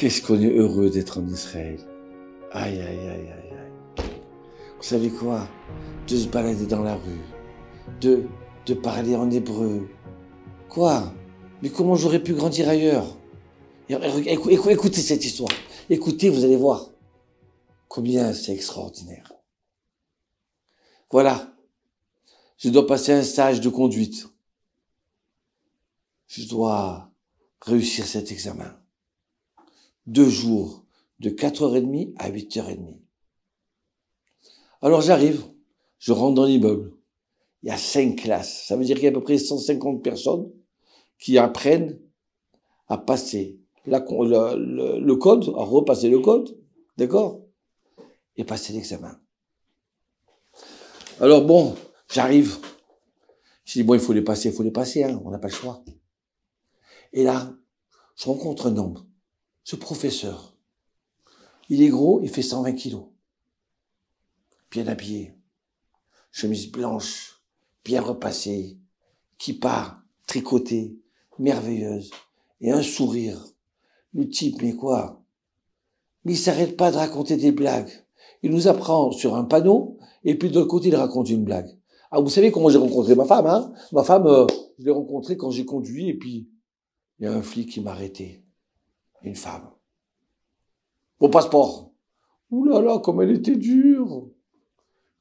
Qu'est-ce qu'on est heureux d'être en Israël. Aïe, aïe, aïe, aïe, aïe. Vous savez quoi? De se balader dans la rue, de parler en hébreu. Quoi? Mais comment j'aurais pu grandir ailleurs? Écoutez cette histoire. Écoutez, vous allez voir. Combien c'est extraordinaire. Voilà. Je dois passer un stage de conduite. Je dois réussir cet examen. 2 jours, de 4h30 à 8h30. Alors j'arrive, je rentre dans l'immeuble. Il y a 5 classes. Ça veut dire qu'il y a à peu près 150 personnes qui apprennent à passer le code, à repasser le code, d'accord? Et passer l'examen. Alors bon, j'arrive. Je dis, bon, il faut les passer, hein, on n'a pas le choix. Et là, je rencontre un homme, ce professeur. Il est gros, il fait 120 kilos. Bien habillé, chemise blanche, bien repassée, kippa, tricotée, merveilleuse, et un sourire. Le type, mais quoi? Mais il s'arrête pas de raconter des blagues. Il nous apprend sur un panneau, et puis de l'autre côté, il raconte une blague. Ah, vous savez comment j'ai rencontré ma femme, hein? Ma femme, je l'ai rencontrée quand j'ai conduit, et puis il y a un flic qui m'a arrêté. Une femme. Mon passeport. Ouh là là, comme elle était dure.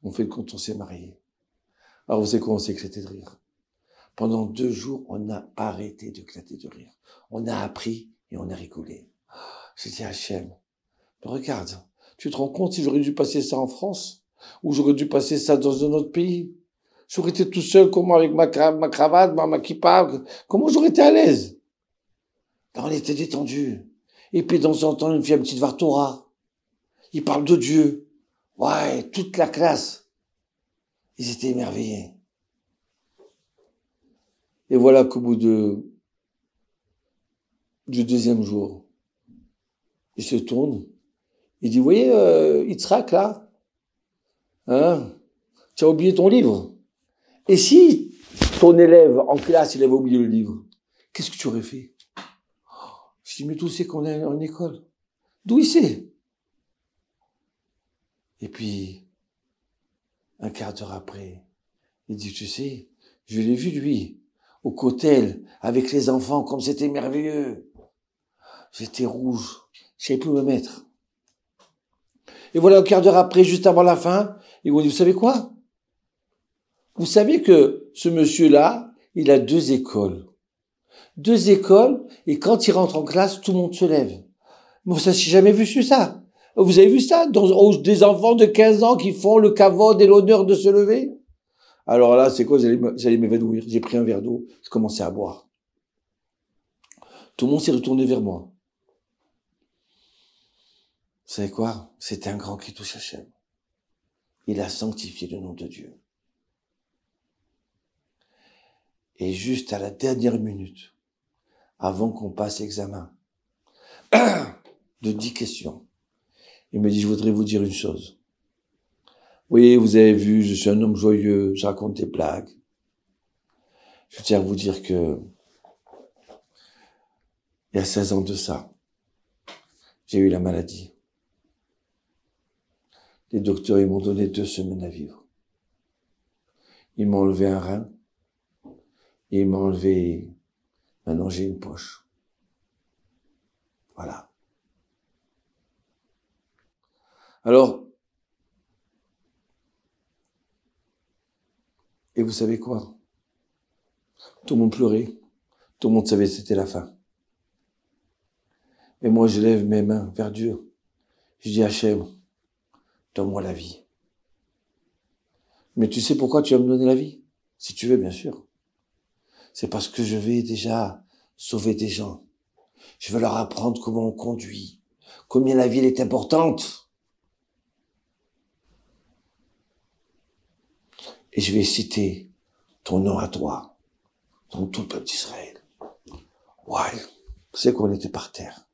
On fait le compte, on s'est mariés. Alors vous savez quoi, on s'est éclaté de rire. Pendant 2 jours, on n'a pas arrêté d'éclater de rire. On a appris et on a rigolé. J'ai dit à Hachem, regarde, tu te rends compte si j'aurais dû passer ça en France? Ou j'aurais dû passer ça dans un autre pays? J'aurais été tout seul, comment, avec ma cravate, ma kippa, comment j'aurais été à l'aise? Là, on était détendu. Et puis, dans un temps, il me fait une petite Vartora. Il parle de Dieu. Ouais, toute la classe. Ils étaient émerveillés. Et voilà qu'au bout du 2e jour, il se tourne. Il dit, vous voyez, Yitzhak, là? Hein? Tu as oublié ton livre. Et si ton élève en classe, il avait oublié le livre, qu'est-ce que tu aurais fait? Je dis, mais d'où c'est qu'on est en école? D'où il sait? Et puis, un quart d'heure après, il dit, tu sais, je l'ai vu, lui, au cocktail, avec les enfants, comme c'était merveilleux. J'étais rouge, je savais plus où me mettre. Et voilà, un quart d'heure après, juste avant la fin, ils m'ont dit, vous savez quoi? Vous savez que ce monsieur-là, il a 2 écoles. 2 écoles, et quand il rentre en classe, tout le monde se lève. Bon, ça, j'ai jamais vu ça. Vous avez vu ça? Des enfants de 15 ans qui font le kavod et l'honneur de se lever? Alors là, c'est quoi? J'allais m'évanouir. J'ai pris un verre d'eau, j'ai commencé à boire. Tout le monde s'est retourné vers moi. Vous savez quoi? C'était un grand Kiddush Hashem. Il a sanctifié le nom de Dieu. Et juste à la dernière minute, avant qu'on passe l'examen, de 10 questions, il me dit, je voudrais vous dire une chose. Oui, vous avez vu, je suis un homme joyeux, je raconte des blagues. Je tiens à vous dire que, il y a 16 ans de ça, j'ai eu la maladie. Les docteurs, ils m'ont donné 2 semaines à vivre. Ils m'ont enlevé un rein, et ils m'ont enlevé, maintenant j'ai une poche. Voilà. Alors, et vous savez quoi? Tout le monde pleurait. Tout le monde savait que c'était la fin. Et moi, je lève mes mains vers Dieu. Je dis, Hachem, donne-moi la vie. Mais tu sais pourquoi tu vas me donner la vie? Si tu veux, bien sûr. C'est parce que je vais déjà sauver des gens. Je veux leur apprendre comment on conduit. Combien la ville est importante. Et je vais citer ton nom à toi, dans tout le peuple d'Israël. Ouais, c'est qu'on était par terre.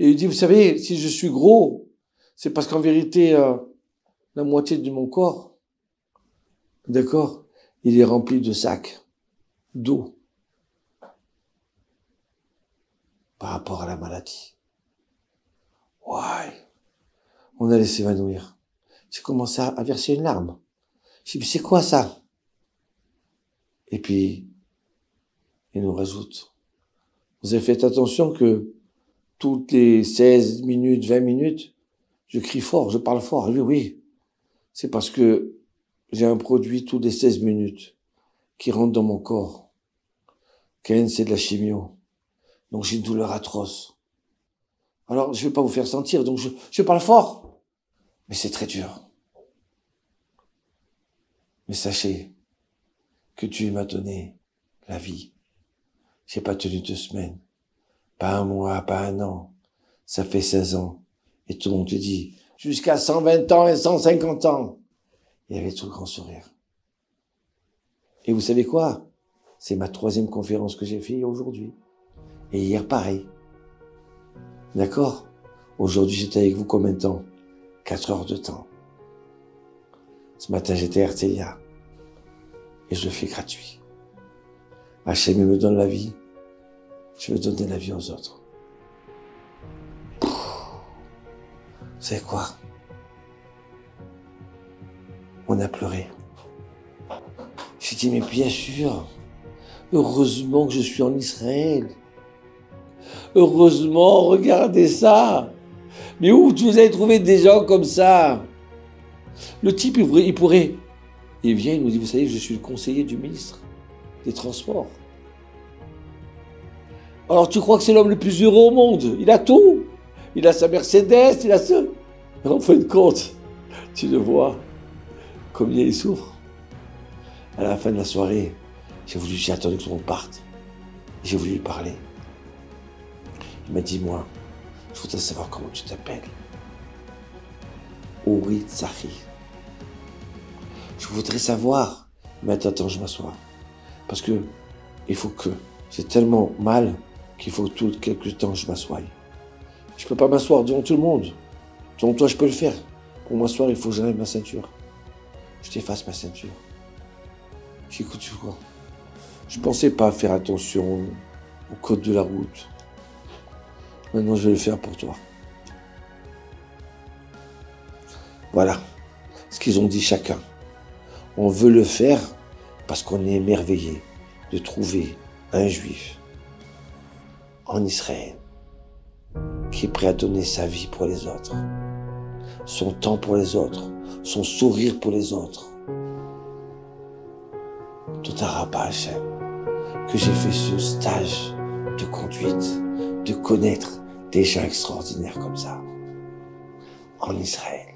Et il dit, vous savez, si je suis gros, c'est parce qu'en vérité, la moitié de mon corps, d'accord, il est rempli de sacs, d'eau. par rapport à la maladie. Ouais. On allait s'évanouir. J'ai commencé à verser une larme. J'ai dit, c'est quoi ça? Et puis, il nous rajoute. Vous avez fait attention que toutes les 16 minutes, 20 minutes, je crie fort, je parle fort. Oui, oui. C'est parce que j'ai un produit toutes les 16 minutes qui rentre dans mon corps. Ken, c'est de la chimio. Donc j'ai une douleur atroce. Alors, je vais pas vous faire sentir, donc je parle fort. Mais c'est très dur. Mais sachez que Dieu m'a donné la vie. J'ai pas tenu 2 semaines, pas un mois, pas un an. Ça fait 16 ans. Et tout le monde te dit, jusqu'à 120 ans et 150 ans. Il y avait tout le grand sourire. Et vous savez quoi? C'est ma 3e conférence que j'ai fait aujourd'hui. Et hier, pareil. D'accord? Aujourd'hui, j'étais avec vous combien de temps? 4 heures de temps. Ce matin, j'étais à RTIA. Et je le fais gratuit. Hachem me donne la vie. Je veux donner la vie aux autres. Vous savez quoi? On a pleuré. J'ai dit, mais bien sûr. Heureusement que je suis en Israël. Heureusement, regardez ça. Mais où vous avez trouvé des gens comme ça? Le type, il pourrait. Il vient, il nous dit, vous savez, je suis le conseiller du ministre des Transports. Alors tu crois que c'est l'homme le plus heureux au monde? Il a tout. Il a sa Mercedes, il a ça. Mais en fin de compte, tu le vois, combien il souffre. À la fin de la soirée, j'ai attendu que tout le monde parte. J'ai voulu lui parler. Il m'a dit, moi, je voudrais savoir comment tu t'appelles. Uri Tzachi. Je voudrais savoir. Mais attends, je m'assois. Parce que il faut que j'ai tellement mal qu'il faut tout quelques temps je m'assoie. Je peux pas m'asseoir devant tout le monde. Devant toi, je peux le faire. Pour m'asseoir, il faut que j'enlève ma ceinture. Je t'efface ma ceinture. J'écoute sur quoi? Je pensais pas faire attention au code de la route. Maintenant, je vais le faire pour toi. Voilà ce qu'ils ont dit chacun. On veut le faire parce qu'on est émerveillé de trouver un juif en Israël qui est prêt à donner sa vie pour les autres, son temps pour les autres, son sourire pour les autres. Tout un rabat Hachem, que j'ai fait ce stage de conduite, de connaître des gens extraordinaires comme ça, en Israël.